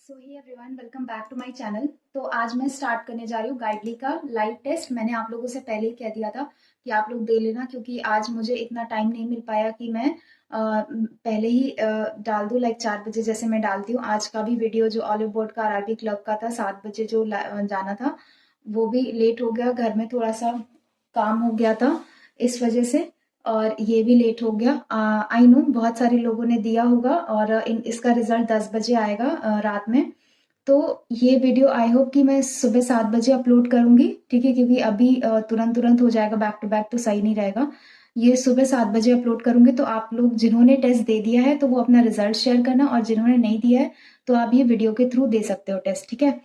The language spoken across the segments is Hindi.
So hi everyone, welcome back to my channel. तो आज मैं स्टार्ट करने जा रही हूँ गाइडली का लाइव टेस्ट। मैंने आप लोगों से पहले ही कह दिया था कि आप लोग दे लेना, क्योंकि आज मुझे इतना टाइम नहीं मिल पाया कि मैं पहले ही डाल दूँ। लाइक 4 बजे जैसे मैं डालती हूँ। आज का भी वीडियो जो ऑलिव बोर्ड का आरआरबी क्लब का था, 7 बजे जो जाना था, वो भी लेट हो गया। घर में थोड़ा सा काम हो गया था इस वजह से, और ये भी लेट हो गया। आई नो बहुत सारे लोगों ने दिया होगा, और इसका रिजल्ट 10 बजे आएगा रात में। तो ये वीडियो आई होप कि मैं सुबह 7 बजे अपलोड करूंगी, ठीक है, क्योंकि अभी तुरंत तुरंत हो जाएगा बैक टू बैक तो सही नहीं रहेगा। ये सुबह 7 बजे अपलोड करूंगी। तो आप लोग जिन्होंने टेस्ट दे दिया है तो वो अपना रिजल्ट शेयर करना, और जिन्होंने नहीं दिया है तो आप ये वीडियो के थ्रू दे सकते हो टेस्ट, ठीक है।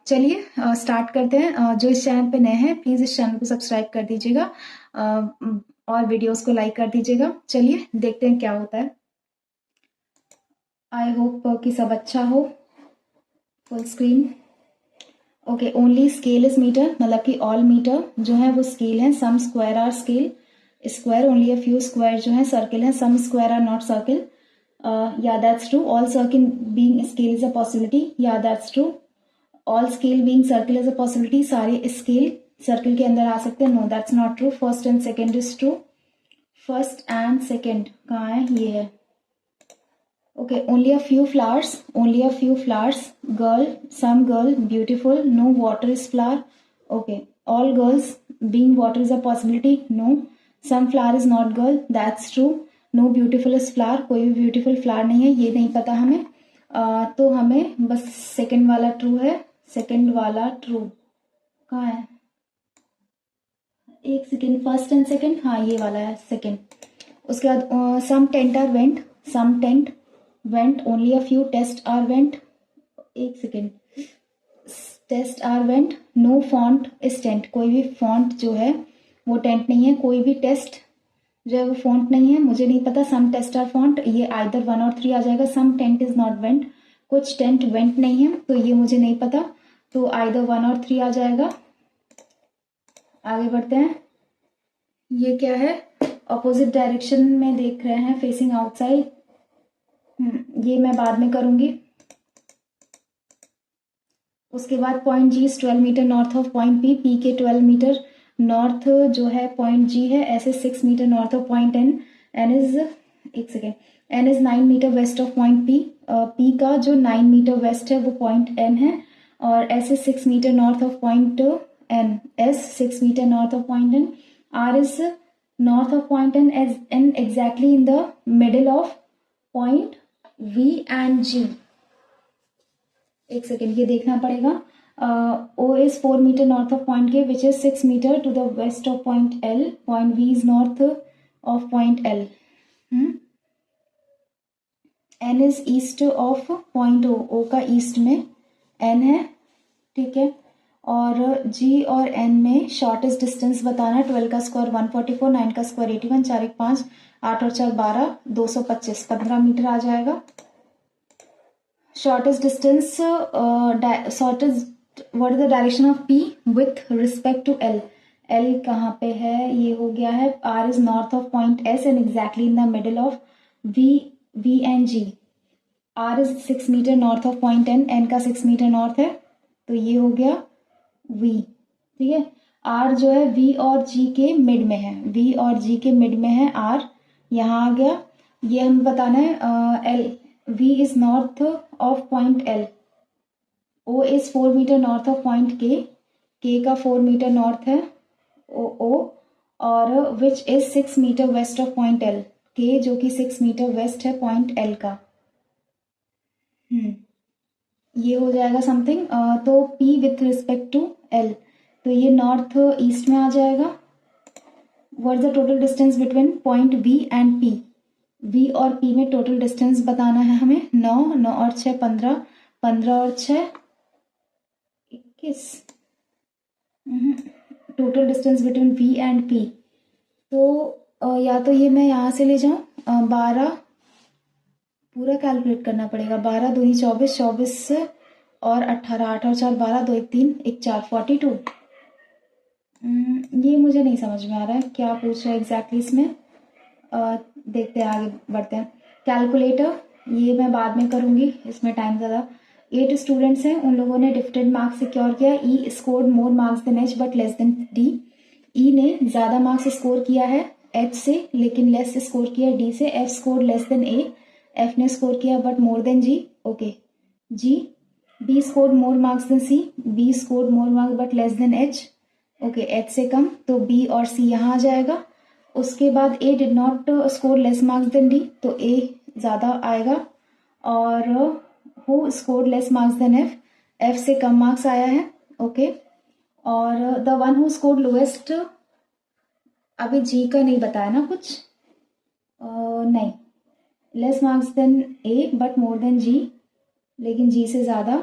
चलिए स्टार्ट करते हैं। जो इस चैनल पे नए हैं प्लीज इस चैनल को सब्सक्राइब कर दीजिएगा, और वीडियोस को लाइक कर दीजिएगा। चलिए देखते हैं क्या होता है। आई होप कि सब अच्छा हो। Full screen. Okay, only scale is metre, मतलब कि ऑल मीटर जो है वो स्केल है। Some square are scale square, only a few square जो है सर्किल है। Some square are not circle, yeah that's true. All circle being scale is a possibility, yeah that's true. All scale being circle is a possibility, सारे स्केल सर्किल के अंदर आ सकते हैं। No that's not true. First and second is true. First and second कहाँ है? ये है। Okay, only a few flowers, only a few flowers. Girl, some girl, beautiful. No water is flower. Okay, all girls being water is a possibility. No, some flower is not girl. That's true. No beautiful is flower. कोई भी beautiful flower नहीं है, ये नहीं पता हमें। तो हमें बस सेकंड वाला ट्रू है। सेकंड वाला ट्रू कहाँ है? एक सेकेंड, फर्स्ट एंड सेकंड, हाँ ये वाला है सेकंड। उसके बाद some tent are went, some tent went, only a few test are went. एक second, test are went, no font is tent, कोई भी फॉन्ट जो है वो टेंट नहीं है। कोई भी टेस्ट जो है वो फॉन्ट नहीं है, मुझे नहीं पता। सम टेस्ट आर फॉन्ट, ये आइदर 1 और 3 आ जाएगा। सम टेंट इज नॉट वेंट, कुछ टेंट वेंट नहीं है, तो ये मुझे नहीं पता, तो आइदर 1 और 3 आ जाएगा। आगे बढ़ते हैं। ये क्या है? अपोजिट डायरेक्शन में देख रहे हैं, फेसिंग आउटसाइड। ये मैं बाद में करूंगी। उसके बाद point g is 12 metre north of point P. P के 12 मीटर नॉर्थ जो है पॉइंट जी है, ऐसे 6 metre north of point N. N is, एक second, N is 9 metre west of point P. P का जो 9 मीटर वेस्ट है वो पॉइंट एन है, और ऐसे 6 metre north of point N. S 6 metre north of point N. R is north of point N, as N exactly in the middle of point V and G. एक सेकेंड, ये देखना पड़ेगा। O is 4 metre north of point K, which is 6 metre to the west of point L. Point V is north of point L. N is east of point O. ओ का ईस्ट में एन है, ठीक है। और जी और एन में शॉर्टेस्ट डिस्टेंस बताना। 12 का स्क्वायर 144, 9 का स्क्वायर 81, 4 1 5, 8 और 4 12, 225, 15 मीटर आ जाएगा। Shortest distance, shortest, what is the direction of p with respect to l. L कहाँ पे है? ये हो गया है। R is north of point s and exactly in the middle of v and g. R is 6 metre north of point N, n का 6 मीटर नॉर्थ है, तो ये हो गया वी, ठीक है। आर जो है वी और जी के मिड में है, वी और जी के मिड में है आर, यहाँ आ गया। ये हमें बताना है l. V is north of point L. O is 4 metre north of point K. K का 4 मीटर नॉर्थ है O, और which is 6 metre west of point L. K जो कि 6 मीटर वेस्ट है पॉइंट L का। ये हो जाएगा समथिंग। तो P with respect to L, तो ये नॉर्थ ईस्ट में आ जाएगा। What is the total distance between point V and P? V और P में टोटल डिस्टेंस बताना है हमें। 9, 9 और 6 15, 15 और 6 21। Total distance between V and P, तो या तो ये मैं यहाँ से ले जाऊँ, 12 पूरा कैलकुलेट करना पड़ेगा। 12 दूनी 24, 24 और 18, 8 और 4 12, 2 1 3 1 4, 42। ये मुझे नहीं समझ में आ रहा है क्या पूछ रहा है एग्जैक्टली इसमें। देखते हैं, आगे बढ़ते हैं। कैलकुलेटर ये मैं बाद में करूंगी, इसमें टाइम ज़्यादा। 8 स्टूडेंट्स हैं, उन लोगों ने डिफरेंट मार्क्स सिक्योर किया। E scored more marks than H but less than D. E ने ज़्यादा मार्क्स स्कोर किया है एच से लेकिन लेस स्कोर किया डी से। F score less than A, F ने स्कोर किया but more than G. Okay G. B scored more marks than C, B scored more marks but less than H. Okay H से कम, तो बी और सी यहाँ आ जाएगा। उसके बाद A did not score less marks than D, तो ए ज़्यादा आएगा। और who scored less marks than F, F से कम मार्क्स आया है। ओके और the one who scored lowest, अभी जी का नहीं बताया ना कुछ, नहीं, less marks than A but more than G, लेकिन जी से ज़्यादा।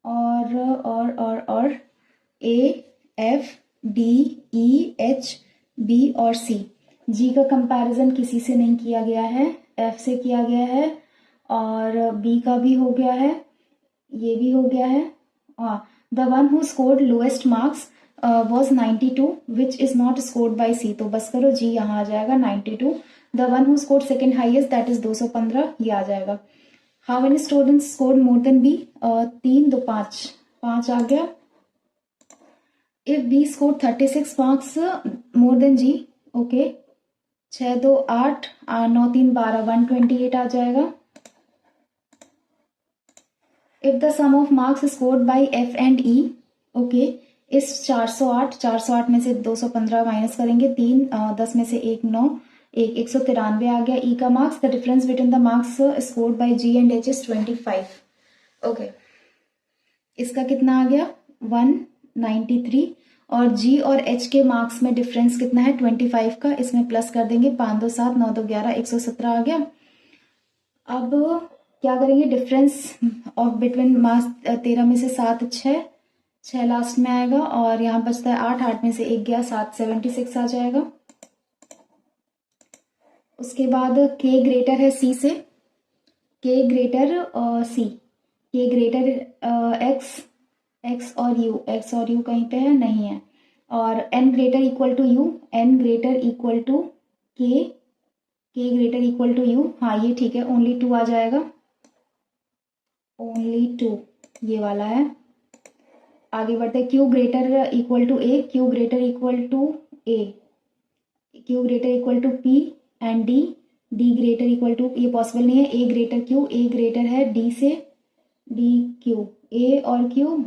और A F D E H B और सी। जी का कंपैरिजन किसी से नहीं किया गया है, एफ से किया गया है और बी का भी हो गया है, ये भी हो गया है। हाँ, the one who scored lowest marks was 92 which is not scored by C, तो बस करो जी यहाँ आ जाएगा 92। The one who scored second highest that is 215, ये आ जाएगा। How many students scored more than B, 3 2 5, 5 आ गया। If B score 36 marks more than G, okay 6 2 8, 9 3 12, 128 आ जाएगा। If the sum of marks scored by f and e, okay इस 408 में से 215 माइनस करेंगे, 3 10 में से 1 9, 193 आ गया ई का marks. The difference between the marks scored by g and h is 25। Okay इसका कितना आ गया 193, और जी और एच के मार्क्स में डिफरेंस कितना है 25 का, इसमें प्लस कर देंगे 5 2 7 9 2 11, 117 आ गया। अब क्या करेंगे, डिफरेंस ऑफ बिटवीन मार्क्स 13 में से 7 6 लास्ट में आएगा, और यहाँ बचता है 8 में से 1 गया 7, 76 आ जाएगा। उसके बाद के ग्रेटर है सी से, के ग्रेटर सी, के ग्रेटर एक्स और यू, कहीं पे है नहीं है, और n greater equal to u, n greater equal to k greater equal to u, हाँ ये ठीक है, ओनली 2 आ जाएगा, ओनली 2 ये वाला है। आगे बढ़ते Q greater equal to A, Q greater equal to A, Q greater equal to P and D, D greater equal to, ये पॉसिबल नहीं है, A greater Q, A greater है डी से, डी क्यू, ए और क्यू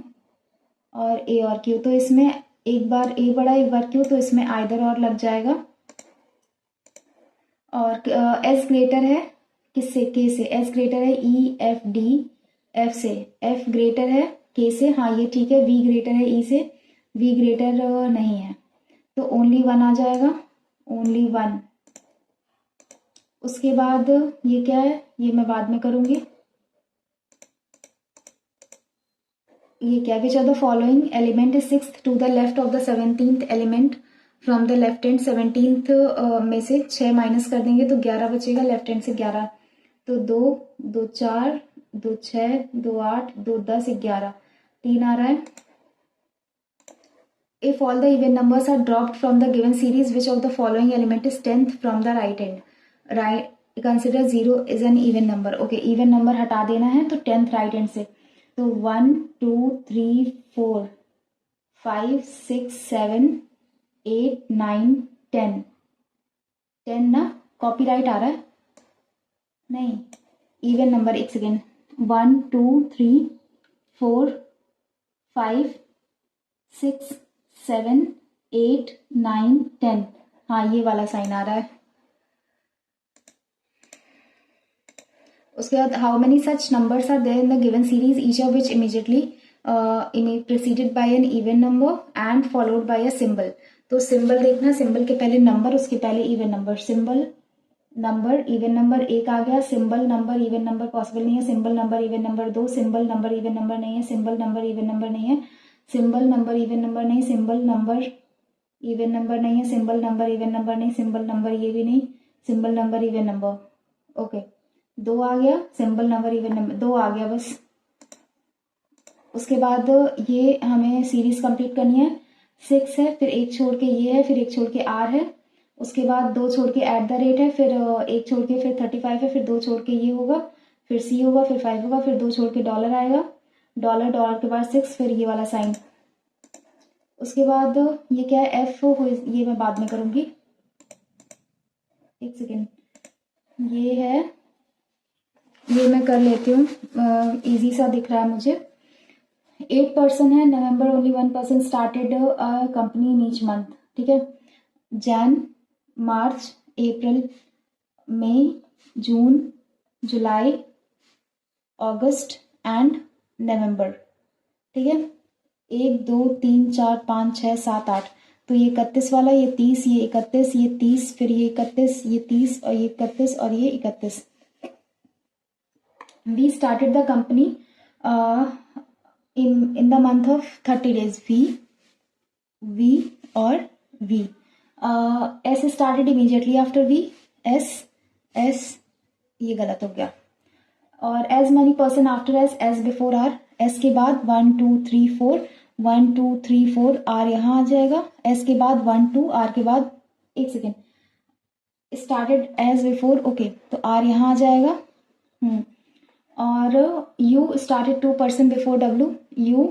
और ए और क्यू, तो इसमें एक बार ए बड़ा एक बार क्यू, तो इसमें आइदर और लग जाएगा। और एस ग्रेटर है किससे, के से, एस ग्रेटर है ई एफ डी एफ से, एफ ग्रेटर है के से, हाँ ये ठीक है, वी ग्रेटर है ई से, वी ग्रेटर नहीं है, तो ओनली 1 आ जाएगा, ओनली 1। उसके बाद ये क्या है, ये मैं बाद में करूंगी। ये क्या, which are the following element is sixth to the left of the 17th element from the left hand. 17th में से 6 माइनस कर देंगे तो 11 बचेगा, लेफ्ट हैंड से 11, तो 2 2 4 2 6 2 8 2 10 11, 3 आ रहा है। If all the even numbers are dropped from the given series, which of the following element is 10th from the right hand? Right, consider 0 is an even number. Okay, even number हटा देना है तो 10th right hand से, तो 1 2 3 4 5 6 7 8 9 10, 10 ना, कॉपीराइट आ रहा है, नहीं इवन नंबर, एक सेकेंड, 1 2 3 4 5 6 7 8 9 10, हाँ ये वाला साइन आ रहा है। उसके बाद how many such numbers are there in the given series, each of which immediately preceded by an even number and followed by a symbol. तो सिंबल देखना, सिंबल के पहले नंबर, उसके पहले even number, symbol number even number 1 आ गया, symbol number even number possible नहीं है, symbol number even number 2, symbol number even number नहीं है, सिंबल नंबर इवन नंबर नहीं है, सिंबल नंबर इवन नंबर नहीं, सिंबल नंबर इवन नंबर नहीं है, सिंबल नंबर इवन नंबर नहीं, सिंबल नंबर ये भी नहीं, symbol number even number, okay 2 आ गया, सिंबल नंबर इवन नंबर 2 आ गया बस। उसके बाद ये हमें सीरीज कंप्लीट करनी है, 6 है, फिर एक छोड़ के ये है, फिर एक छोड़ के आर है, उसके बाद 2 छोड़ के एट द रेट है, फिर एक छोड़ के फिर 35 है, फिर 2 छोड़ के ये होगा, फिर सी होगा, फिर 5 होगा, फिर 2 छोड़ के डॉलर आएगा, डॉलर, डॉलर के बाद 6, फिर ये वाला साइन। उसके बाद ये क्या है, एफ हो, ये मैं बाद में करूँगी, एक सेकेंड। ये है, ये मैं कर लेती हूँ, इजी सा दिख रहा है मुझे। 8 पर्सन है, November only 1 person started company in each month, ठीक है। जैन, मार्च, अप्रैल, मई, जून, जुलाई, अगस्त एंड नवंबर, ठीक है। 1 2 3 4 5 6 7 8, तो ये 31 वाला, ये 30, ये 31, ये 30, फिर ये 31, ये 30, और ये 31, और ये 31। We started the company in the month of 30 days. We or we. S started immediately after V. S ये गलत हो गया। और as many person after as before R. S के बाद 1 2 3 4, 1 2 3 4, R यहाँ आ जाएगा। S के बाद 1 2, R के बाद, एक second, started as before, okay, तो R यहाँ आ जाएगा। और U started 2 person before W. U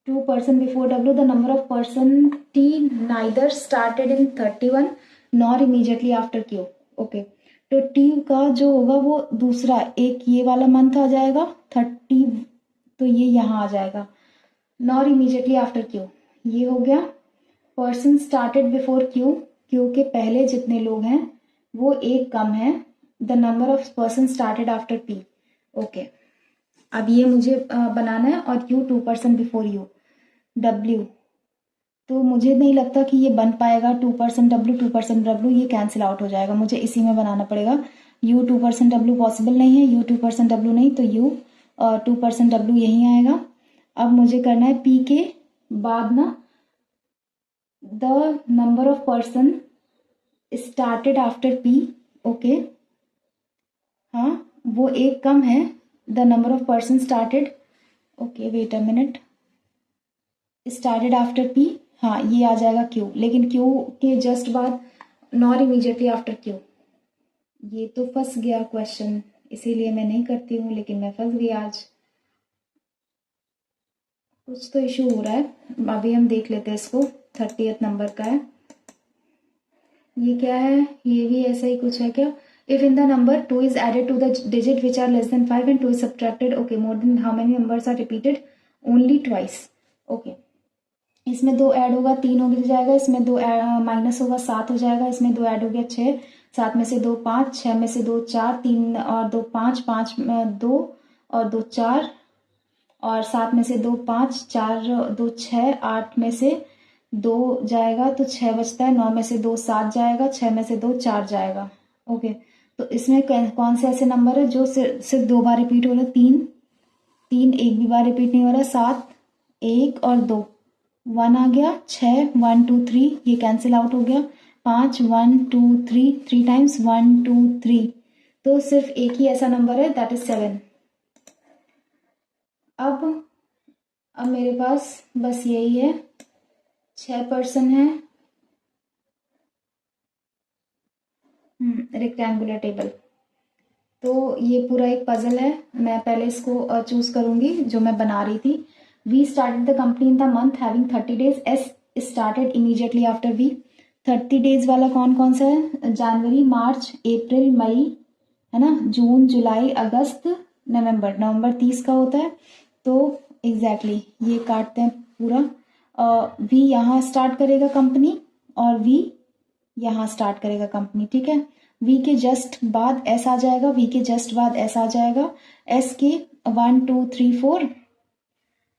2 person before W. The number of person T neither started in 31 nor immediately after Q. Okay, तो T का जो होगा वो दूसरा, एक ये वाला मंथ आ जाएगा 30, तो ये यहाँ आ जाएगा, nor immediately after Q, ये हो गया। Person started before Q, Q के पहले जितने लोग हैं वो एक कम है। The number of person started after P, okay. अब ये मुझे बनाना है, और you 2 person before you. W, तो मुझे नहीं लगता कि ये बन पाएगा। 2 पर्सन डब्ल्यू, 2 पर्सन डब्ल्यू, ये कैंसिल आउट हो जाएगा, मुझे इसी में बनाना पड़ेगा। यू 2 पर्सन डब्ल्यू पॉसिबल नहीं है, यू 2 पर्सन डब्ल्यू नहीं, तो यू 2 पर्सन डब्ल्यू यहीं आएगा। अब मुझे करना है पी के बाद ना, the number of person started after P, okay, हाँ वो एक कम है। The number of person started, okay wait a minute, started after P, हाँ ये आ जाएगा क्यू, लेकिन क्यू के जस्ट बाद, नॉट इमीडिएटली आफ्टर क्यू। ये तो फंस गया क्वेश्चन, इसीलिए मैं नहीं करती हूँ, लेकिन मैं फंस गई आज, कुछ तो इशू हो रहा है। अभी हम देख लेते हैं इसको, 30th नंबर का है ये, क्या है, ये भी ऐसा ही कुछ है क्या। If in the number 2 is added to the digit which are less than 5 and 2 is subtracted, okay, more than how many numbers are repeated? Only twice, okay। इसमें 2 ऐड होगा 3 हो जाएगा, इसमें 2 माइनस होगा 7 हो जाएगा, इसमें 2 ऐड हो गया 6, 7 में से 2 5, 6 में से 2 4, 3 और 2 5, 5 2 और 2 4, और 7 में से 2 5, 4 2 6, 8 में से 2 जाएगा तो 6 बचता है, 9 में से 2 7 जाएगा, 6 में से 2 4 जाएगा, ओके। तो इसमें कौन से ऐसे नंबर है जो सिर्फ 2 बार रिपीट हो रहा है? 3 3 एक भी बार रिपीट नहीं हो रहा, 7 1 और 2, 1 आ गया, 6 1 2 3 ये कैंसिल आउट हो गया, 5 1 2 3 3 टाइम्स 1 2 3, तो सिर्फ एक ही ऐसा नंबर है, दैट इज 7। अब मेरे पास बस यही है, 6 पर्सन है, रेक्टेंगुलर टेबल। तो ये पूरा एक पजल है, मैं पहले इसको चूज करूंगी जो मैं बना रही थी। We started the company in the month having 30 days, S started immediately after V. 30 days वाला कौन कौन सा है? जनवरी, मार्च, अप्रैल, मई, है ना, जून, जुलाई, अगस्त, नवंबर। नवंबर 30 का होता है, तो एग्जैक्टली ये काटते हैं पूरा। वी यहाँ स्टार्ट करेगा कंपनी, और वी यहाँ स्टार्ट करेगा कंपनी, ठीक है। वी के जस्ट बाद एस आ जाएगा, वी के जस्ट बाद एस आ जाएगा, एस के 1 2 3 4,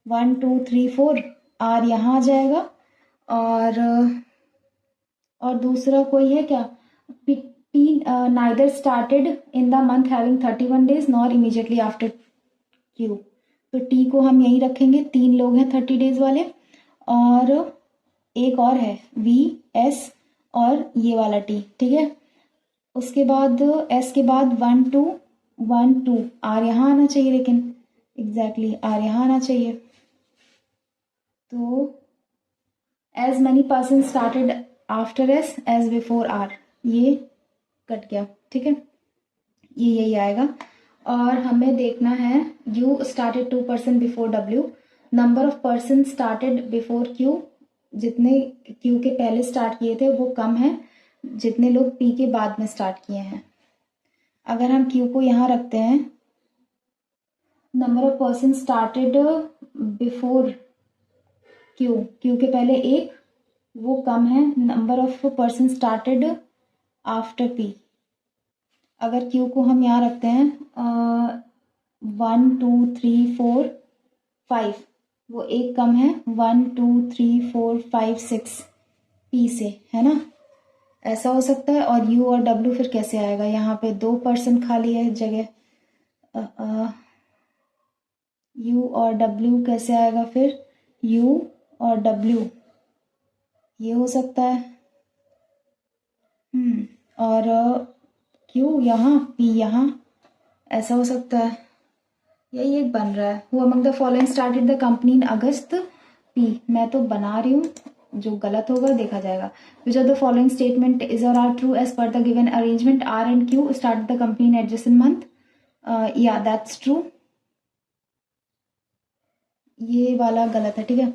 1 2 3 4, आर यहाँ आ जाएगा। और दूसरा कोई है क्या? T neither started in the month having 31 days nor immediately after Q, तो टी को हम यही रखेंगे, 3 लोग हैं 30 डेज वाले। और एक और है वी एस और ये वाला टी, ठीक है। उसके बाद एस के बाद 1 2 1 2, आर यहाँ आना चाहिए, लेकिन एग्जैक्टली आर यहाँ आना चाहिए। तो as many person started after S as before R, ये कट गया, ठीक है, ये यही आएगा। और हमें देखना है U started 2% before W, number of person started before Q, जितने Q के पहले स्टार्ट किए थे वो कम है जितने लोग P के बाद में स्टार्ट किए हैं। अगर हम Q को यहाँ रखते हैं, number of person started before Q, Q के पहले एक, वो कम है number of person started after P। अगर Q को हम यहाँ रखते हैं 1 2 3 4 5, वो एक कम है 1 2 3 4 5 6 P से, है ना। ऐसा हो सकता है। और U और W फिर कैसे आएगा, यहाँ पे 2% खाली है जगह, U और W कैसे आएगा फिर, U और W ये हो सकता है। और Q यहाँ, P यहाँ, ऐसा हो सकता है। यही एक बन रहा है। Who among the following started the company in August, P। मैं तो बना रही हूँ, जो गलत होगा देखा जाएगा। Which of the following statement is or are true as per the given arrangement, R and Q started the company in adjacent month? Yeah, that's true। ये वाला गलत है, ठीक है।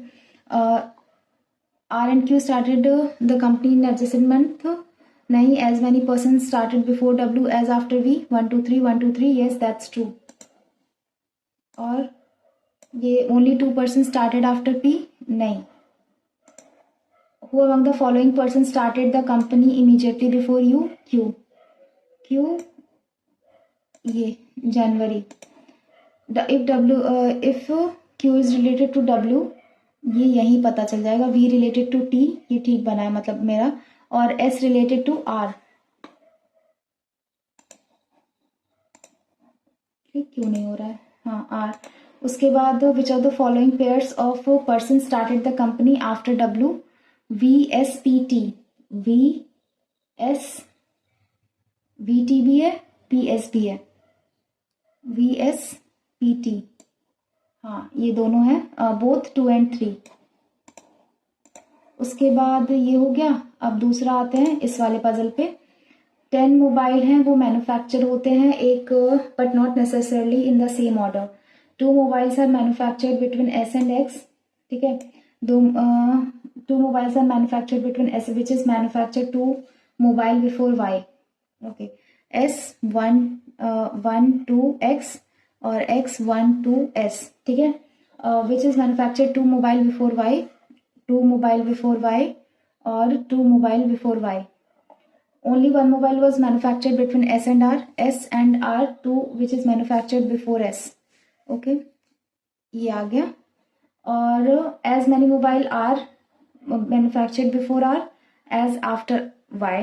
R and Q started the company in adjacent month, नहीं। As many persons started before W as after V, 1 2 3 1 2 3, yes that's true। और ये only 2% started after P, नहीं। Who among the following persons started the company immediately before U, Q। Q ये जनवरी। if Q is related to W, ये यही पता चल जाएगा। V related to T, ये ठीक बना है मतलब मेरा। और S related to R, ठीक क्यों नहीं हो रहा है, हाँ R। उसके बाद which of the following pairs of person started the company after W, VSPT, VT भी है, PS भी है, VSPT, हाँ ये दोनों है, बोथ 2 and 3। उसके बाद ये हो गया। अब दूसरा आते हैं इस वाले पजल पे। 10 मोबाइल हैं, वो मैन्युफैक्चर होते हैं एक, but not necessarily in the same order. 2 mobiles are manufactured between S and X, ठीक है। 2 mobiles are manufactured between S which is manufactured 2 mobile before Y, okay. S1 2 X और X1 2 S, ठीक है। Which is manufactured 2 mobile before Y, 2 mobile before Y और 2 mobile before Y। Only 1 mobile was manufactured between S and R, S and R2 which is manufactured before S, okay, ये आ गया। और as many mobile are manufactured before R as after Y,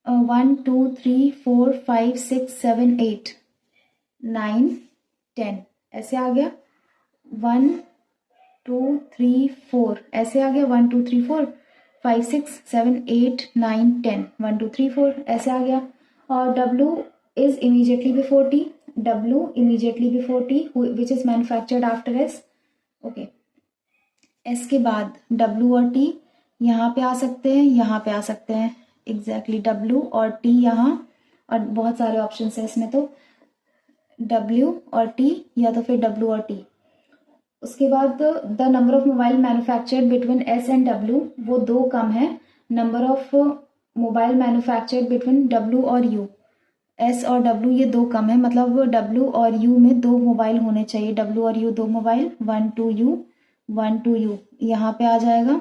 1 2 3 4 5 6 7 8 9 10 ऐसे आ गया। 1 2 3 4 ऐसे आ गया, 1 2 3 4 5 6 7 8 9 10, 1 2 3 4 ऐसे आ गया। और W is immediately before T, W immediately before T which is manufactured after S, okay। S के बाद W और T यहाँ पे आ सकते हैं, यहाँ पे आ सकते हैं, exactly W और T यहाँ, और बहुत सारे ऑप्शन है इसमें, तो W और T या तो फिर W और T। उसके बाद the number of mobile manufactured between S and W, वो 2 कम है। Number of mobile manufactured between W और U, S और W ये 2 कम है, मतलब W और U में 2 मोबाइल होने चाहिए। W और U 2 मोबाइल, 1 2 U 1 2 U यहाँ पे आ जाएगा।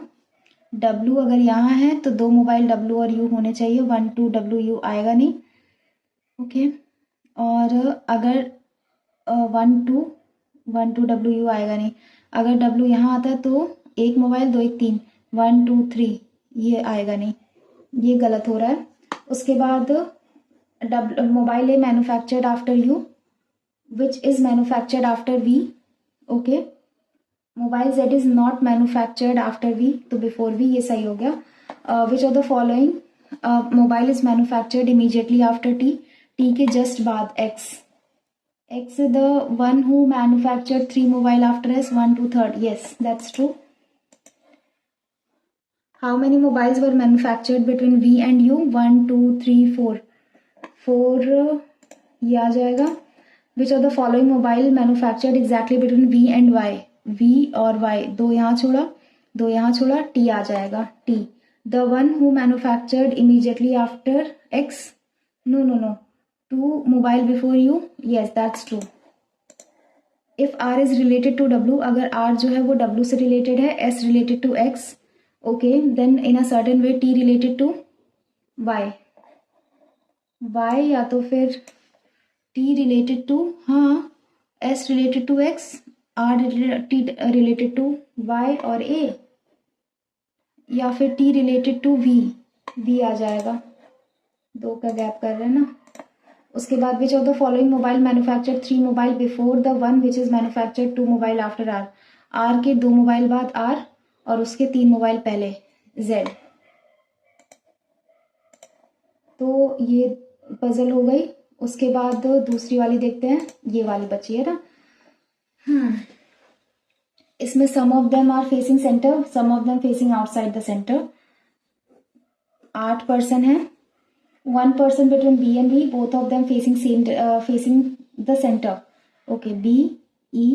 W अगर यहाँ है तो 2 मोबाइल W और U होने चाहिए, 1 2 W U आएगा नहीं, ओके। और अगर 1 2 W U आएगा नहीं। अगर W यहाँ आता है तो 1 मोबाइल 2 1 3, 1 2 3 ये आएगा नहीं, ये गलत हो रहा है। उसके बाद mobile A manufactured after U which is manufactured after V, okay. Mobile Z is not manufactured after V, तो बिफोर V, ये सही हो गया। विच of the following mobile is manufactured immediately after T, T के जस्ट बाद X the one who manufactured 3 mobile after S, 1 2 3rd, yes that's true। How many mobiles were manufactured between V and U, 1 2 3 4, 4 ये आ जाएगा। Which of the following mobile manufactured exactly between V and Y, V और वाई, दो यहाँ छोड़ा, दो यहाँ छोड़ा, टी आ जाएगा, T. The one who manufactured immediately after X, no no no, two mobile before U, yes that's true. If R is related to W, अगर आर जो है वो डब्ल्यू से रिलेटेड है, S related to X, okay, then in a certain way T related to Y, Y या तो फिर टी रिलेटेड टू, हाँ, S related to X, R T related to Y और ए, या फिर T related to V, V आ जाएगा, दो का गैप कर रहे हैं ना। उसके बाद which of the following mobile manufacture 3 mobile before the one which is manufacture 2 mobile after R, R के 2 मोबाइल बाद आर और उसके 3 मोबाइल पहले जेड। तो ये पजल हो गई। उसके बाद दूसरी वाली देखते हैं, ये वाली बची है ना। इसमें some of them are facing centre, some of them facing outside the centre. 8 person है, 1 person between B and E, both of them facing same facing the center. Okay, B, E.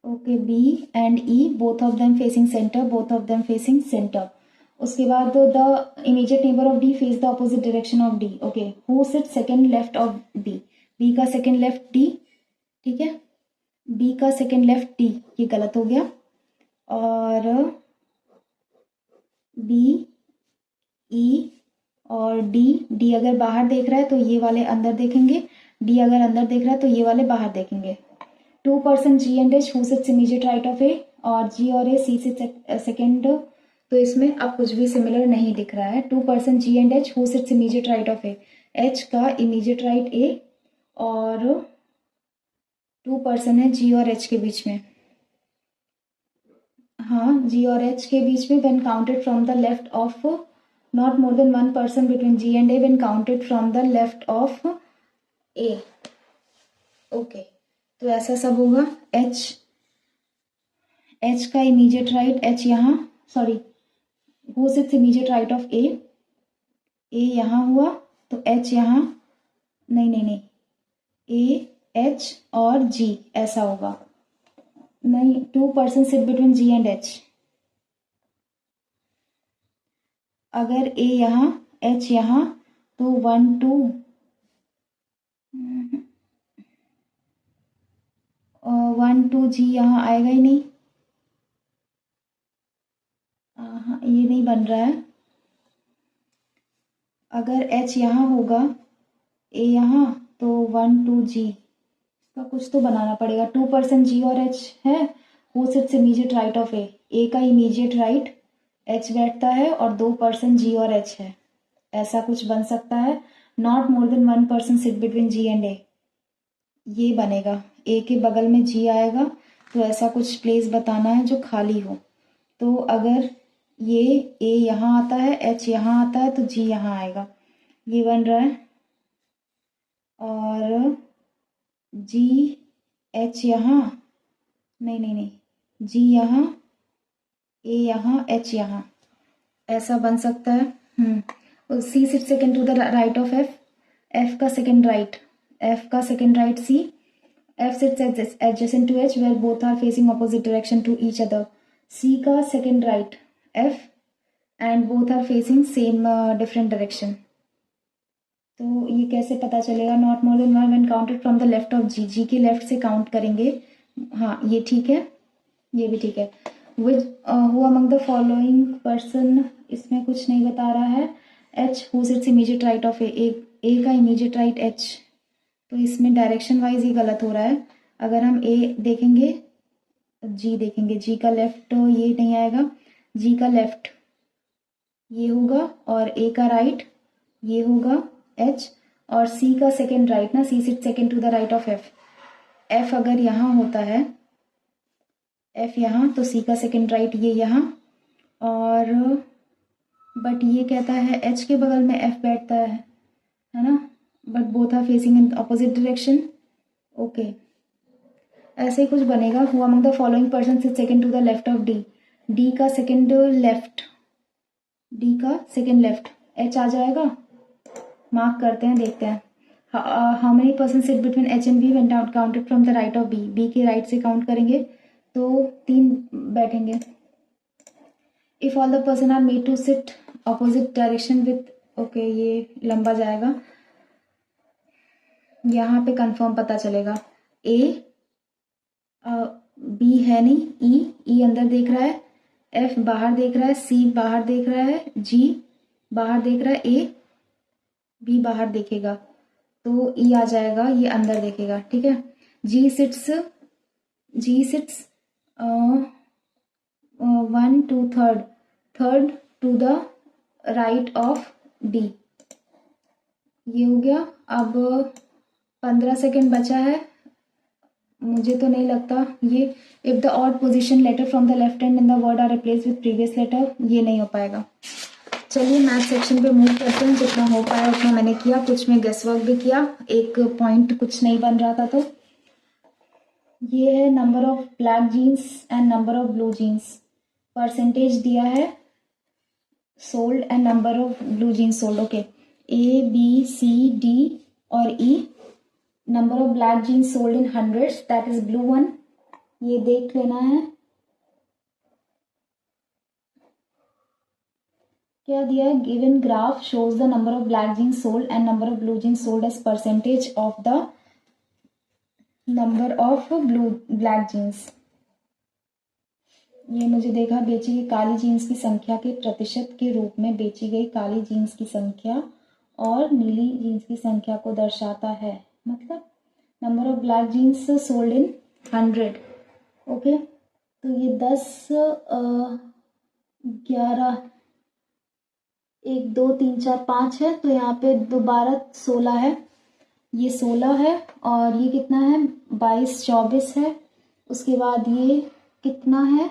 Okay, B and E, both of them facing center, both of them facing center. उसके बाद the immediate neighbor of D face the opposite direction of D. Okay, who sits second left of B? B का second left D, ठीक है, B का second left D, ये गलत हो गया। और B, E और डी, डी अगर बाहर देख रहा है तो ये वाले अंदर देखेंगे, डी अगर अंदर देख रहा है तो ये वाले बाहर देखेंगे। 2 person G and H who sits immediate right of A, और जी और ए सी सिट्स सेकेंड, तो इसमें अब कुछ भी सिमिलर नहीं दिख रहा है। 2 person G and H who sits immediate right of A, H का इमीडिएट राइट ए, और 2 person है जी और एच के बीच में, हाँ, जी और एच के बीच में when counted from the left of, not more than 1 person between G and A when counted from the left of A. Okay, तो ऐसा सब होगा। H, H का immediate right, H यहाँ, sorry, who sits immediate right of A, A यहाँ हुआ तो H यहाँ, नहीं नहीं नहीं, A, H और G ऐसा होगा, नहीं, 2 person sit between G and H। अगर ए यहाँ, एच यहाँ, तो 1 2 1 2 जी यहाँ आएगा ही नहीं, हाँ ये नहीं बन रहा है। अगर एच यहाँ होगा, ए यहाँ, तो 1 2 जी, इसका कुछ तो बनाना पड़ेगा। 2 person जी और एच है, who sits immediate right of A, A का इमीडिएट राइट एच बैठता है और 2 person जी और एच है, ऐसा कुछ बन सकता है। Not more than 1 person sit between G and A, ये बनेगा, ए के बगल में जी आएगा, तो ऐसा कुछ प्लेस बताना है जो खाली हो। तो अगर ये ए यहाँ आता है, एच यहाँ आता है, तो जी यहाँ आएगा, ये बन रहा है। और जी एच यहाँ, नहीं नहीं नहीं, जी यहाँ, ए यहाँ, एच यहाँ, ऐसा बन सकता है। C sit second to the right of F, F का सेकेंड राइट, एफ का second right C, F sits adjacent to H where both are facing opposite direction to each other, C का second right F and both are facing same different direction. तो ये कैसे पता चलेगा? Not more than 1 when counted from the left of G, G के लेफ्ट से काउंट करेंगे, हाँ ये ठीक है, ये भी ठीक है। Which who among the following person, इसमें कुछ नहीं बता रहा है। H who sits immediate right of A, A का इमीडिएट राइट एच, तो इसमें डायरेक्शन वाइज ही गलत हो रहा है। अगर हम ए देखेंगे, जी देखेंगे, जी का लेफ्ट ये नहीं आएगा, जी का लेफ्ट ये होगा और ए का राइट ये होगा एच, और सी का सेकेंड राइट ना, C sit second to the right of F, F अगर यहाँ होता है, एफ यहाँ, तो सी का सेकेंड राइट ये यहाँ, और बट ये कहता है एच के बगल में एफ बैठता है ना, but both are facing in opposite direction. Okay, ऐसे ही कुछ बनेगा। Who among the following person sit second to the left of D, D का सेकेंड लेफ्ट, डी का सेकेंड लेफ्ट, एच आ जाएगा, मार्क करते हैं, देखते हैं। How many person sit between H and B when counted from the right of B. B के राइट से काउंट करेंगे तो 3 बैठेंगे। If all the person are made to sit opposite direction with, okay ये लंबा जाएगा, यहाँ पे कंफर्म पता चलेगा। ए बी है नहीं, ई अंदर देख रहा है, एफ बाहर देख रहा है, सी बाहर देख रहा है, जी बाहर देख रहा है, ए बी बाहर देखेगा तो ई आ जाएगा, ये अंदर देखेगा, ठीक है। G sits 1 to third to the right of D. ये हो गया। अब 15 सेकेंड बचा है, मुझे तो नहीं लगता ये। If the odd position letter from the left hand in the word are replace with previous letter, ये नहीं हो पाएगा। चलिए मैथ सेक्शन पे मूव करते हैं। जितना हो पाया उतना मैंने किया, कुछ में गेस वर्क भी किया, एक पॉइंट कुछ नहीं बन रहा था। तो ये है number of black jeans and number of blue jeans, percentage दिया है sold and number of blue jeans sold. Okay, A B C D और E. Number of black jeans sold in hundreds, that is blue one, ये देख लेना है। क्या दिया है, given graph shows the number of black jeans sold and number of blue jeans sold as percentage of the number of black jeans. ये मुझे देखा, बेची गई काली जीन्स की संख्या के प्रतिशत के रूप में बेची गई काली जीन्स की संख्या और नीली जीन्स की संख्या को दर्शाता है। मतलब number of black jeans sold in 100। Okay, तो ये 10 11 1 2 3 4 5 है, तो यहाँ पे दोबारा 16 है, ये 16 है और ये कितना है 22 24 है। उसके बाद ये कितना है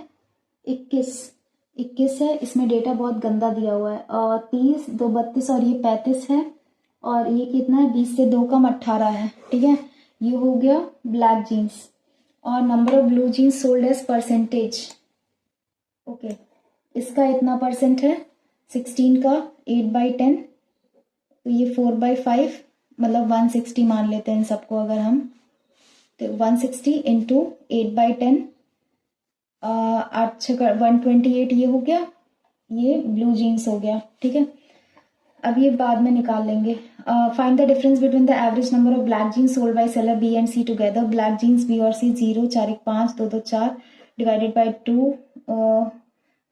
21 है, इसमें डेटा बहुत गंदा दिया हुआ है। और 30 2 32 और ये 35 है और ये कितना है 20 से 2 कम 18 है, ठीक है। ये हो गया ब्लैक जीन्स। और number of blue jeans sold as percentage, okay, इसका इतना परसेंट है 16 का 8/10, तो ये 4/5 मतलब 160 मान लेते हैं इन सबको अगर हम, तो 160 इंटू 8/10 8 128 ये हो गया, ये ब्लू जीन्स हो गया, ठीक है। अब ये बाद में निकाल लेंगे। Find the difference between the average number of black jeans sold by seller B and C together. Black jeans B और सी 0 4 1 5 2 2 4 डिवाइडेड बाय 2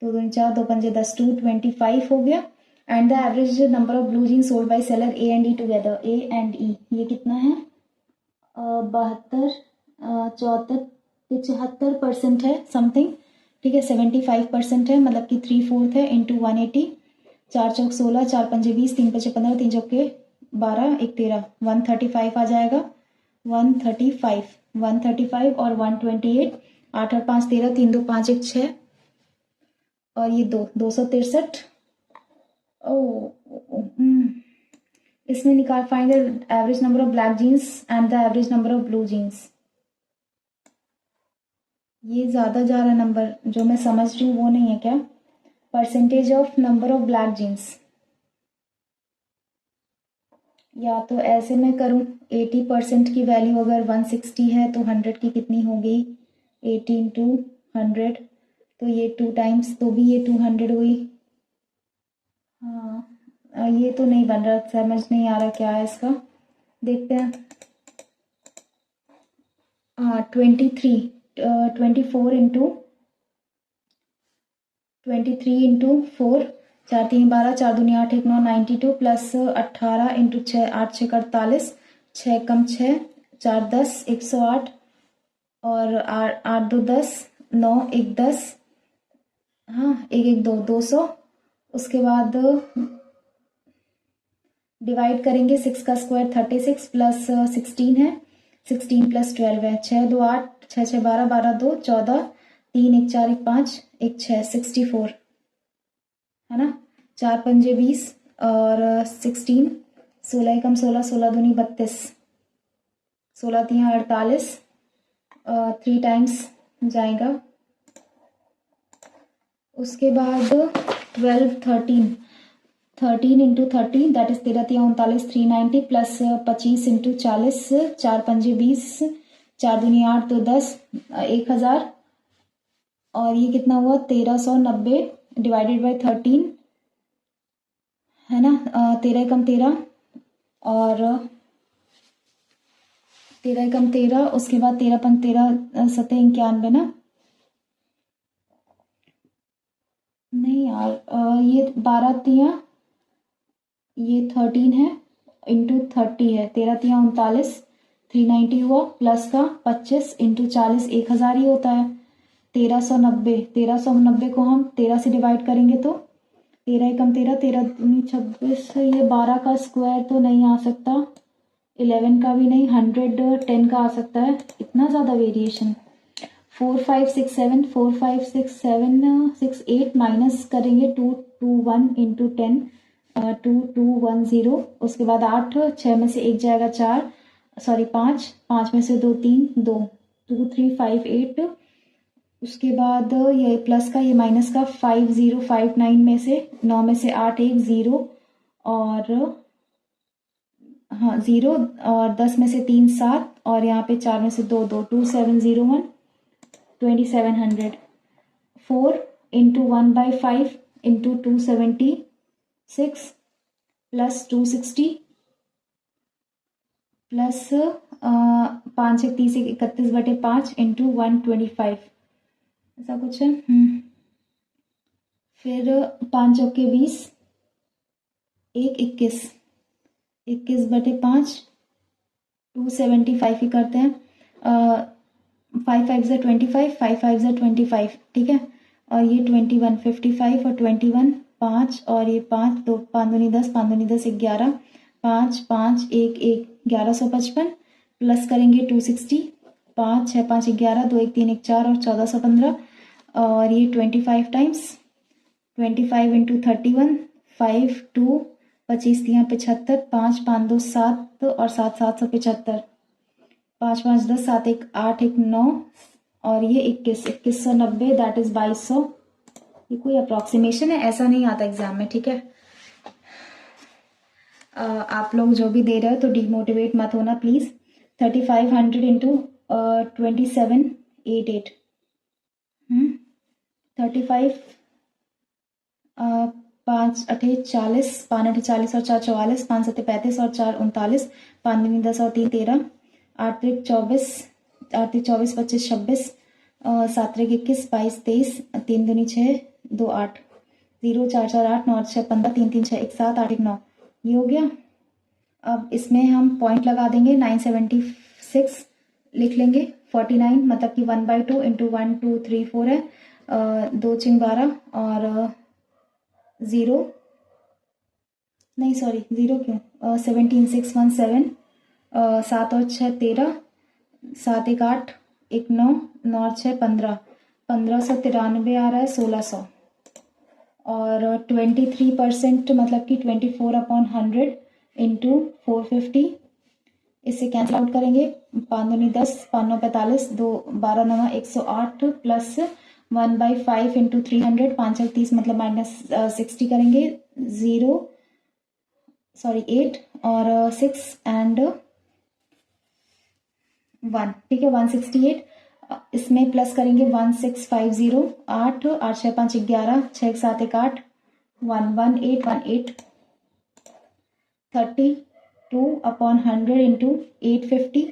2 2 4 2 5 10 2 25 हो गया। And the average number of blue jeans sold by seller A and E together, A and E, ये कितना है 72 74 75% है समथिंग, ठीक है। 75% है, मतलब कि 3/4 है इंटू 180, 4 चौक 16 4 पंजे 20 3 पचे 15 3 चौके 12 1 13 135 आ जाएगा। 135 और 128, 8 और 5 13 3 2 5 1 6 और ये 263। इसमें निकाल find the average number of black jeans and the average number of blue jeans. ये ज्यादा जा रहा नंबर, जो मैं समझ रही हूँ वो नहीं है क्या। Percentage of number of black jeans, या तो ऐसे मैं करूँ 80% की वैल्यू अगर 160 है तो 100 की कितनी होगी 80 इंटू 100, तो ये 2 टाइम्स, तो भी ये 200 हुई। हाँ ये तो नहीं बन रहा, समझ नहीं आ रहा क्या है इसका, देखते हैं। 24 इंटू 4, 4 3 12 4 दूनी 8 1 9 92 प्लस 18 इंटू 6 8 6 48 6 कम 6 4 10 108 और 8 2 10 9 1 10, हाँ 1 1 2 200। उसके बाद डिवाइड करेंगे 6 का स्क्वायर 36 प्लस 16 है, 16 प्लस 12 है, 6 2 8 6 6 12 12 2 14 3 1 4 1 5 1 6 64 है ना। 4 पंजे 20 और 16 16 कम 16 16 दूनी 32 16 3 48 3 टाइम्स जाएगा। उसके बाद 12 13 13 into 30 that is 13 39 390 plus 25 into 40 4 पंजे 20 4 दूनी 8 तो 10 1000 और ये कितना हुआ 1390 डिवाइडेड बाय 13 है ना 13 एकम 13 और 13 एकम 13 उसके बाद 13 पंग 13 सतह 91 ना नहीं यार ये 12 तिया ये 13 है इंटू 30 है 13 तिया 39 390 हुआ प्लस का 25 इंटू 40 1000 ही होता है 1390 को हम 13 से डिवाइड करेंगे तो 13 एकम 13 13 दूनी 26 ये 12 का स्क्वायर तो नहीं आ सकता 11 का भी नहीं 110 का आ सकता है इतना ज़्यादा वेरिएशन 4 5 6 7 4 5 6 7 6 8 माइनस करेंगे 2 2 1 इंटू 10 2 2 1 0 उसके बाद 8 6 में से 1 जाएगा 4 सॉरी 5 5 में से 2 3 2 2 3 5 8 उसके बाद ये प्लस का ये माइनस का 5 0 5 9 में से 9 में से 8 1 0 और हाँ 0 और 10 में से 3 7 और यहाँ पे 4 में से 2 2 2701 2700 4 इंटू 1/5 इंटू 276 प्लस 260 प्लस 5 एक 30 31/5 इंटू 125 ऐसा कुछ है फिर 5 चौके 20 1 21 21/5 275 ही करते हैं 5 5 ज़ा 25 5 5 ज़ा 25 ठीक है और ये 21 55 और 21 5 और ये 5 2 5 दूनी 10 5 दूनी 10 11 5 5 1 1 1155 प्लस करेंगे 260 5 6 5 11 2 1 3 1 4 और 1415 और ये 25 टाइम्स 25 इंटू 31 5 2 25 तिया 75 5 5 2 7 और 7 775 5 5 10 7 1 8 1 9 और ये 2190 दैट इज 2200 ये कोई अप्रोक्सीमेशन है ऐसा नहीं आता एग्जाम में ठीक है आप लोग जो भी दे रहे हो तो डिमोटिवेट मत होना प्लीज 3500 इंटू 2788 35 5 अठे 40 5 अठे 40 और 4 44 5 सत्ते 35 और 4 39 5 दूनी 10 और 3 13 8 त्रिक 24 8 त्रिक 24 25 26 7 त्रिक 21 22 23 3 दूनी 6 2 8 0 4 4 8 9 6 15 3 3 6 1 7 8 1 9 ये हो गया अब इसमें हम पॉइंट लगा देंगे 976 लिख लेंगे 49 मतलब कि 1/2 इंटू 1 2 3 4 है 2 चिंग 12 और 0 नहीं सॉरी 0 क्यों 17617 7 और 6 13 7 1 8 1 9 9 और 6 15 1593 आ रहा है 1600 और 23% मतलब कि 24/100 इंटू 450 इससे कैंसिल आउट करेंगे 5 दूनी 10 5 9 45 2 12 9 108 प्लस 1/5 इंटू 300 5 30 मतलब माइनस 60 करेंगे 0 सॉरी 8 और 6 एंड 1 ठीक है 168 इसमें प्लस करेंगे 1650 8 8 6 5 11 6 7 1 8 118 32/100 इंटू 850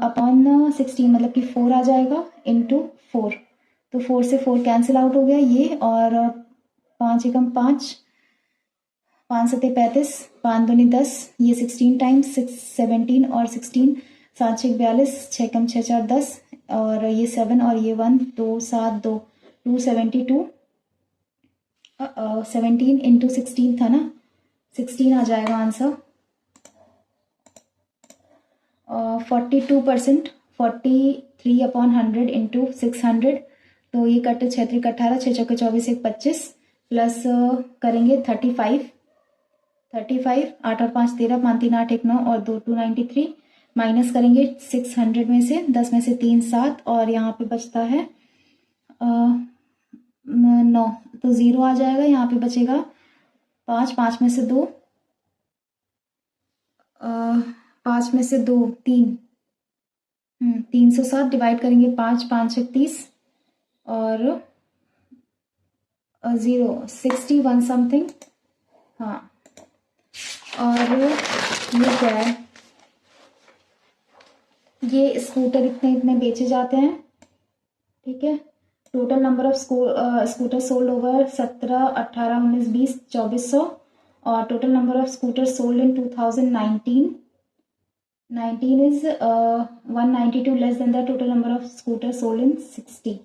अपॉन 16 मतलब कि 4 आ जाएगा इंटू 4 तो 4 से 4 कैंसिल आउट हो गया ये और 5 एकम 5 5 सत्ते 35 5 दूनी 10 ये 16 टाइम्स 6 17 और 16 7 6 42 6 कम 6 4 10 और ये 7 और ये 1 2 7 2 272 17 इंटू 16 था ना 16 आ जाएगा आंसर 42% 43/100 इंटू 600 तो ये कट 6 3 18 6 चौके 24 1 25 प्लस करेंगे 35 8 और 5 13 5 3 8 1 9 और 2 293 माइनस करेंगे 600 में से 10 में से 3 7 और यहाँ पे बचता है 9 तो 0 आ जाएगा यहाँ पे बचेगा 5, 5 में से 2, 5 में से 2 3, 307 डिवाइड करेंगे 5, 5 30 और 0 61 समथिंग। हाँ, और ये क्या है, ये स्कूटर इतने इतने बेचे जाते हैं, ठीक है। Total number of scooter sold over 17, 18, 19, 20, 2400, और total number of scooter sold in 2019 is 192 less than the total number of scooter sold in 60।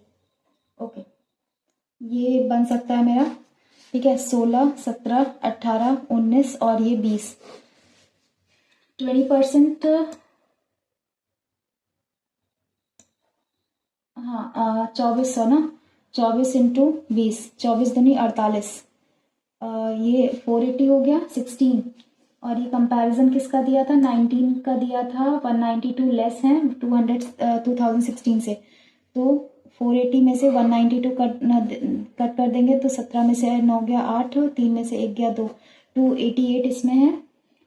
Okay, ये बन सकता है मेरा, ठीक है। 16, 17, 18, 19 और ये 20, 20%। हाँ, 2400 ना, 24 इंटू 20, 24 दूनी 48, ये 480 हो गया 16। और ये कंपैरिजन किसका दिया था, 19 का दिया था, 192 लेस है 2016 से, तो 480 में से 192 कट कर देंगे तो 17 में से 9 गया 8, 3 में से 1 गया 2, 288 इसमें है,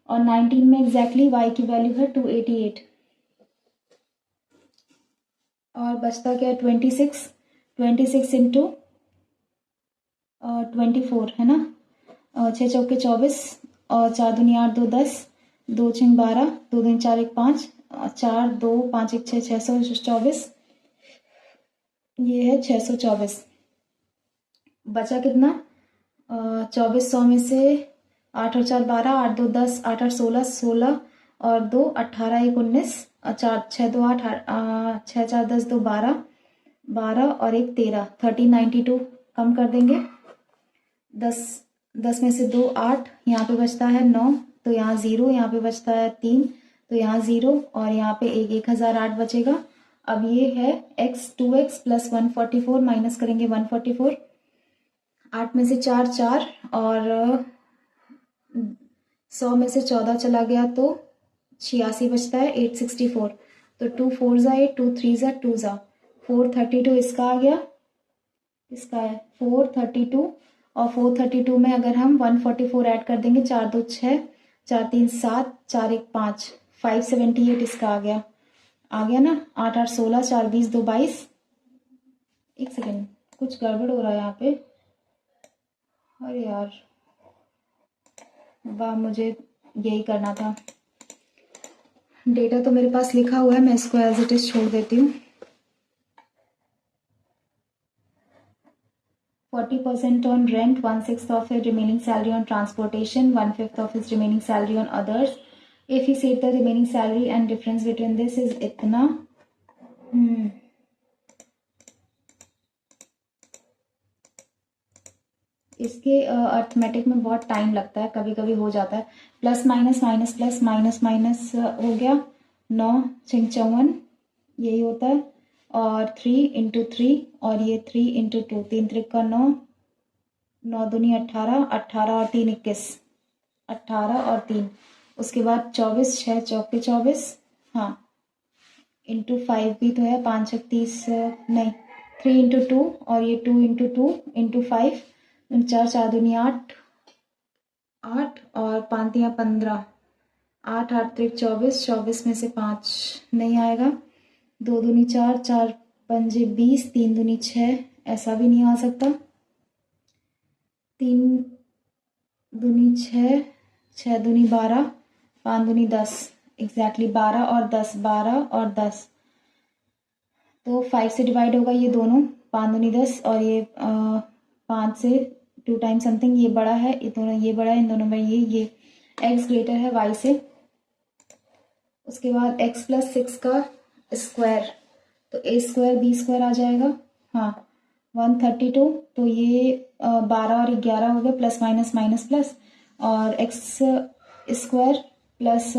और 19 में एग्जैक्टली y की वैल्यू है 288, और बचता क्या है 26, 26 इंटू 24 है ना, 6 चौके 24, और 4 दूनी 8, 2 10, 2 6 12, 2 दूनी 4 1 5, 4 2 5 1 6, 624, ये है 624। बचा कितना, 2400 में से 8 और 4 12, 8 2 10, 8 8 16, 16 और 2 18, 1 19, 4 6 2 8, 6 4 10, 2 12, 12 और 1 13, 1392 कम कर देंगे। 10 में से 2 8, यहाँ पे बचता है 9, तो यहाँ 0, यहाँ पे बचता है 3, तो यहाँ 0, और यहाँ पे 1008 बचेगा। अब ये है x 2x प्लस 144 माइनस करेंगे 144, 8 में से 4 4, और 100 में से 14 चला गया तो 86 बचता है 864, तो 2 4 ज़ा 8, 2 3 ज़ा 2 ज़ा 432 इसका आ गया, इसका है 432, और 432 में अगर हम 144 ऐड कर देंगे, 4 2 6, 4 3 7, 4 1 5, 578 इसका आ गया ना। 8 8 16, 4 20, 2 22, एक सेकेंड कुछ गड़बड़ हो रहा है यहाँ पे, अरे यार वाह, मुझे यही करना था। डेटा तो मेरे पास लिखा हुआ है, मैं इसको एज इट इज छोड़ देती हूँ। 40% on rent, 1/6 of his remaining salary on transportation, 1/5 of his remaining salary on others. If he said the remaining salary and difference between this is इतना, इसके अर्थमेटिक में बहुत टाइम लगता है, कभी कभी हो जाता है। Plus minus minus plus minus minus हो गया 9 6 54, यही होता है, और 3 इंटू 3, और ये 3 इंटू 2, 3 3 9, 9 दूनी 18, 18 और 3 21, 18 और 3, उसके बाद 24, 6 चौके 24, हाँ इंटू 5 भी तो है, 5 6 30, नहीं 3 इंटू 2, और ये 2 इंटू 2 इंटू 5, 4 4 दूनी 8, 8 और 5 दिया 15, 8 8 3 24, 24 में से 5 नहीं आएगा, 2 दूनी 4, 4 पंजे 20, 3 दूनी 6, ऐसा भी नहीं आ सकता, 3 दूनी 6, 6 दूनी 12, 5 दूनी 10, एग्जैक्टली 12 और 10, 12 और 10, तो 5 से डिवाइड होगा ये दोनों, 5 दूनी 10, और ये 5 से 2 टाइम समथिंग, ये बड़ा है, ये दोनों, ये बड़ा है, इन दोनों में ये x ग्रेटर है y से। उसके बाद x प्लस 6 का स्क्वायर, तो a स्क्वायर b स्क्वायर आ जाएगा, हाँ 132, तो ये 12 और 11 हो गया, प्लस माइनस माइनस प्लस, और x स्क्वायर प्लस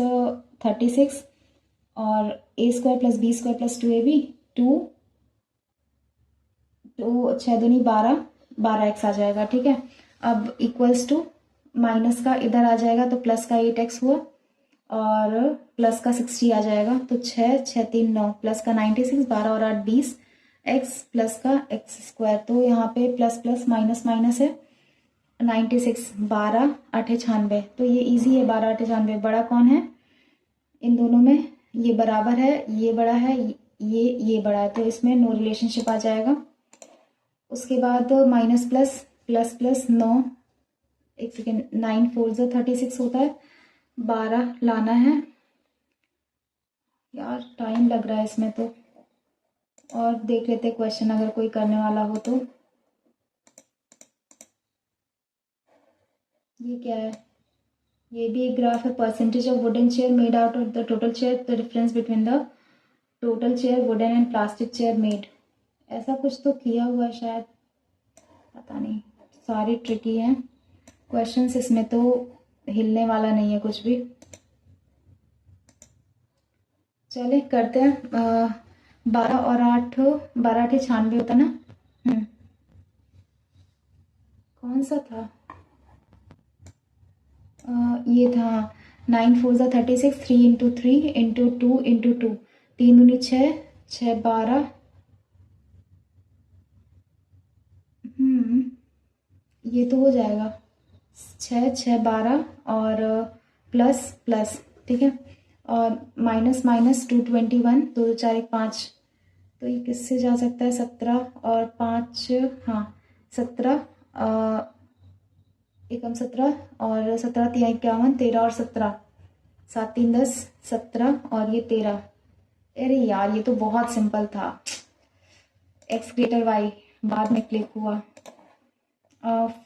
36, और a square plus b square plus 2ab, 2 6 दूनी 12, 12x आ जाएगा, ठीक है। अब इक्वल्स टू माइनस का इधर आ जाएगा, तो प्लस का 8x हुआ, और प्लस का 60 आ जाएगा, तो 6 6 3 9, प्लस का 96, 12 और 8 20, x प्लस का x स्क्वायर, तो यहाँ पे प्लस प्लस माइनस माइनस है, 96, 12 8 96, तो ये इजी है। 12 8 96 बड़ा कौन है इन दोनों में? ये बराबर है, ये बड़ा है, ये बड़ा है, तो इसमें नो रिलेशनशिप आ जाएगा। उसके बाद माइनस प्लस प्लस प्लस 9, एक सेकेंड, 9 4 36 होता है, 12 लाना है। यार टाइम लग रहा है इसमें तो, और देख लेते क्वेश्चन अगर कोई करने वाला हो तो। ये क्या है? ये भी एक ग्राफ है। Percentage of wooden chair made out of the total chair, the difference between the total chair wooden and plastic chair made. ऐसा कुछ तो किया हुआ है शायद, पता नहीं, सारे ट्रिकी हैं क्वेश्चंस, इसमें तो हिलने वाला नहीं है कुछ भी। चले करते हैं। 12 और 8, 12 8 96 होता ना। कौन सा था? ये था 9 4 36, 3 इंटू 3 इंटू 2 इंटू 2, 3 दूनी 6, 6 12, ये तो हो जाएगा 6 6 12 और प्लस प्लस, ठीक है, और माइनस माइनस 221, 2 4 1 5, तो ये किससे जा सकता है? 17 और 5, हाँ 17, एकम 17 और 17 3 51, 13 और 17, 7 3 10, 17 और ये 13। अरे यार ये तो बहुत सिंपल था। एक्स ग्रेटर वाई बाद में क्लिक हुआ।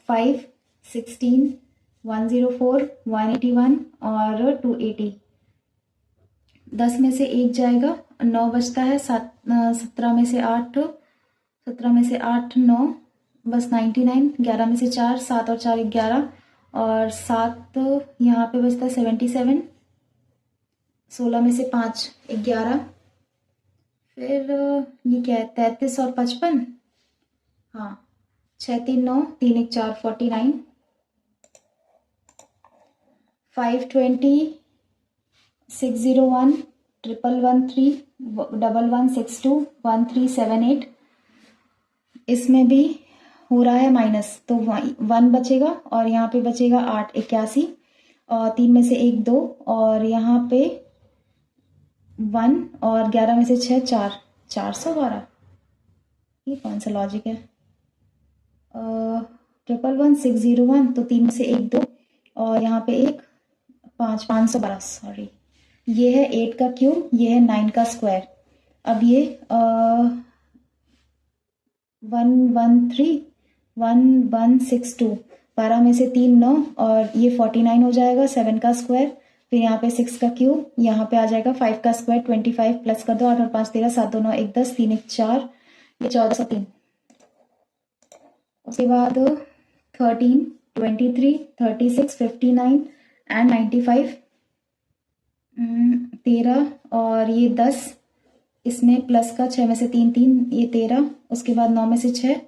5 16 104 181 और 280, 10 में से 1 जाएगा, 9 बचता है, 17 में से 8, 17 में से 8 9, बस 99, 11 में से 4, 7 और 4 11, और 7 यहाँ पे बचता है 77, 16 में से 5 11, फिर ये क्या है? 33 और 55, हाँ 6 3 9 3 1 4 49, 520 601 111 1162 1378। इसमें भी हो रहा है माइनस, तो 1 बचेगा और यहाँ पे बचेगा 8 81, और 3 में से 1 2, और यहाँ पे 1, और 11 में से 6 4, 412। ये कौन सा लॉजिक है? 111 601, तो 3 में से 1 2, और यहाँ पे 1 5, 512, सॉरी। ये है 8 का क्यूब, ये है 9 का स्क्वायर। अब ये 113 1162, 12 में से 3 9, और ये 49 हो जाएगा, 7 का स्क्वायर, फिर यहाँ पे 6 का क्यूब, यहाँ पे आ जाएगा 5 का स्क्वायर, 25 प्लस कर दो, 8 और 5 13, 7 2 9 1 10, 3 1 4, ये 1403। उसके बाद 13 23 36 59 एंड 95, 13 और ये 10, इसमें प्लस का 6 में से 3 3, ये 13, उसके बाद 9 में से 6,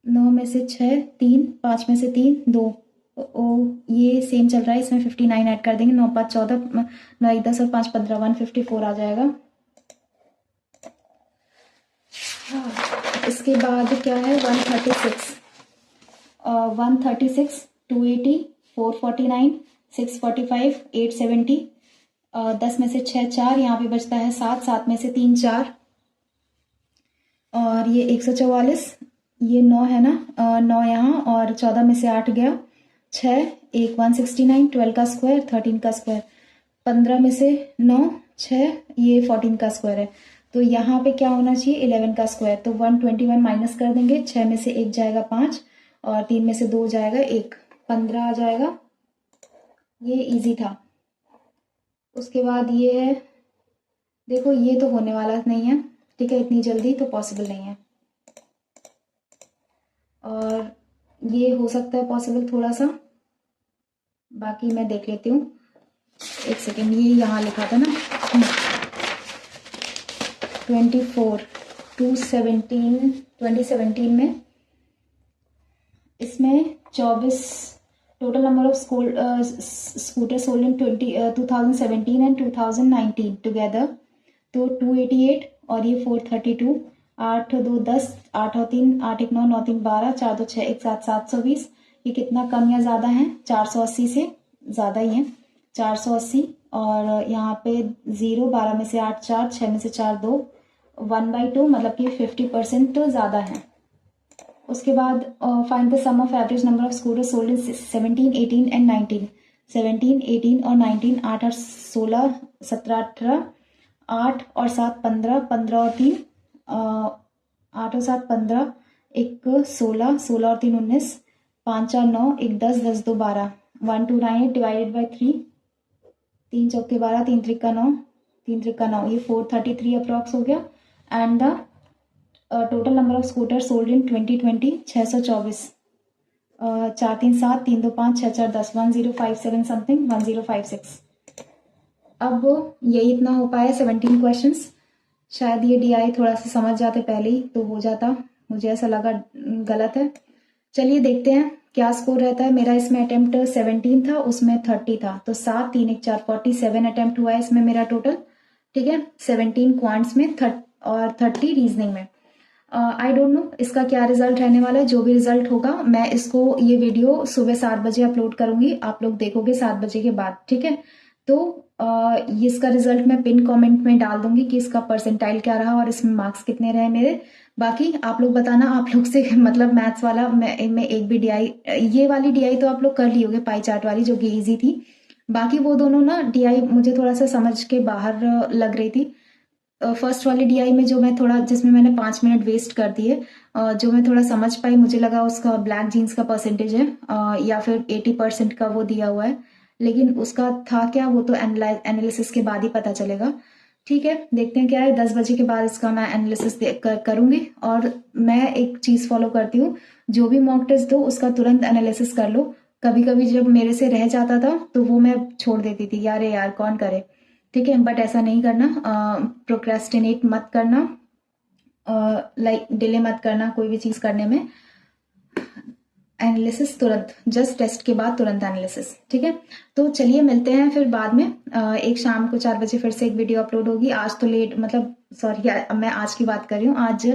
9 में से 6 3, 5 में से 3 2, ये सेम चल रहा है, इसमें 59 ऐड कर देंगे, 9 5 14, 9 1 10 और 5 15, 154 आ जाएगा। इसके बाद क्या है? 136 280 449 645 870, 10 में से 6 4, यहाँ पे बचता है 7, 7 में से 3 4, और ये 144, ये 9 है ना, 9 यहाँ, और 14 में से 8 गया, 6 1 169, 12 का स्क्वायर 13 का स्क्वायर, 15 में से 9 6, ये 14 का स्क्वायर है, तो यहाँ पे क्या होना चाहिए? 11 का स्क्वायर, तो 121 माइनस कर देंगे, 6 में से 1 जाएगा 5, और 3 में से 2 जाएगा 1, 15 आ जाएगा। ये इजी था। उसके बाद ये है, देखो ये तो होने वाला नहीं है, ठीक है, इतनी जल्दी तो पॉसिबल नहीं है, और ये हो सकता है पॉसिबल थोड़ा सा, बाकी मैं देख लेती हूँ। एक सेकेंड, ये यहाँ लिखा था ना 24 2017 में, इसमें 24 total number of scooter sold in 2017 and 2019 together, तो 288 और ये 432, 8 2 10, 8 और 3, 8 1 9, 9 3 12, 4 2 6 1 7, 720। ये कितना कम या ज़्यादा है? 480 से ज़्यादा ही है, 480। और यहाँ पे 0, 12 में से 8 4, 6 में से 4 2, 1/2, मतलब कि 50% ज़्यादा है। उसके बाद find the sum of average number of scooters sold in 17, 18 and 19। 17, 18 और 19, 8 और 16, 17 18, 8 और 7 15, 15 और 3 8 और 7 15, एक 16, 16 और 3 19, 5 4 9, एक 10, 10 2 12, 1298 डिवाइडेड बाई 3, 3 चौके 12, 3 त्रिका 9, 3 त्रिका 9, ये 433 अप्रॉक्स हो गया। And the total number of scooter sold in 2020 624। 4 3 7, 3 2 5, 6 4 10, 1057 something, 1056। अब यही इतना हो पाया 17 क्वेश्चंस। शायद ये DI थोड़ा सा समझ जाते पहले ही तो हो जाता, मुझे ऐसा लगा गलत है। चलिए देखते हैं क्या स्कोर रहता है मेरा। इसमें अटेम्प्ट 17 था, उसमें 30 था, तो 7 3 1 4 47 अटेम्प्ट हुआ है इसमें मेरा टोटल। ठीक है, 17 क्वांट्स में और 30 रीजनिंग में। आई डोंट नो इसका क्या रिजल्ट रहने वाला है। जो भी रिजल्ट होगा मैं इसको, ये वीडियो सुबह 7 बजे अपलोड करूंगी, आप लोग देखोगे 7 बजे के बाद। ठीक है, तो इसका रिजल्ट मैं पिन कमेंट में डाल दूंगी कि इसका परसेंटाइल क्या रहा और इसमें मार्क्स कितने रहे मेरे। बाकी आप लोग बताना, आप लोग से मतलब मैथ्स वाला मैं एक भी DI, ये वाली DI तो आप लोग कर ली होगे, पाई चार्ट वाली जो कि ईजी थी। बाकी वो दोनों ना DI मुझे थोड़ा सा समझ के बाहर लग रही थी। फर्स्ट वाली DI में जो मैं थोड़ा, जिसमें मैंने 5 मिनट वेस्ट कर दिए, जो मैं थोड़ा समझ पाई, मुझे लगा उसका ब्लैक जीन्स का परसेंटेज है या फिर 80% का वो दिया हुआ है, लेकिन उसका था क्या वो तो एनालिसिस के बाद ही पता चलेगा। ठीक है, देखते हैं क्या है। 10 बजे के बाद इसका मैं एनालिसिस करूंगी। और मैं एक चीज फॉलो करती हूँ, जो भी मॉक टेस्ट दो उसका तुरंत एनालिसिस कर लो। कभी कभी जब मेरे से रह जाता था तो वो मैं छोड़ देती थी, यार कौन करे। ठीक है, बट ऐसा नहीं करना, प्रोक्रेस्टिनेट मत करना, लाइक डिले मत करना कोई भी चीज करने में। एनालिसिस तुरंत, जस्ट टेस्ट के बाद तुरंत एनालिसिस। ठीक है, तो चलिए मिलते हैं फिर बाद में। एक शाम को 4 बजे फिर से एक वीडियो अपलोड होगी। आज तो लेट, मतलब सॉरी, मैं आज की बात कर रही हूँ, आज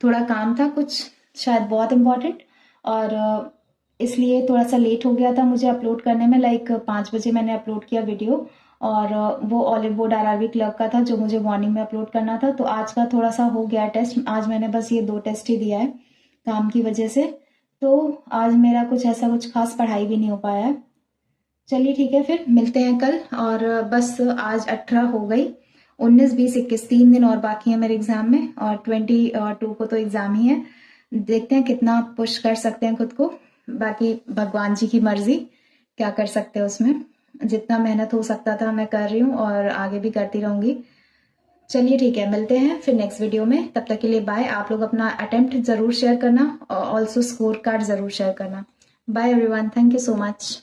थोड़ा काम था कुछ, शायद बहुत इम्पोर्टेंट, और इसलिए थोड़ा सा लेट हो गया था मुझे अपलोड करने में। लाइक 5 बजे मैंने अपलोड किया वीडियो, और वो ऑलिव बोर्ड RRB क्लब का था जो मुझे मॉर्निंग में अपलोड करना था। तो आज का थोड़ा सा हो गया टेस्ट, आज मैंने बस ये 2 टेस्ट ही दिया है काम की वजह से, तो आज मेरा कुछ खास पढ़ाई भी नहीं हो पाया है। चलिए ठीक है, फिर मिलते हैं कल। और बस आज 18 हो गई, 19 20 21 3 दिन और बाकी है मेरे एग्जाम में, और 22 को तो एग्जाम ही है। देखते हैं कितना पुश कर सकते हैं खुद को, बाकी भगवान जी की मर्जी, क्या कर सकते हैं उसमें। जितना मेहनत हो सकता था मैं कर रही हूँ और आगे भी करती रहूंगी। चलिए ठीक है, मिलते हैं फिर नेक्स्ट वीडियो में। तब तक के लिए बाय। आप लोग अपना अटेम्प्ट जरूर शेयर करना, और ऑल्सो स्कोर कार्ड जरूर शेयर करना। Bye everyone, thank you so much.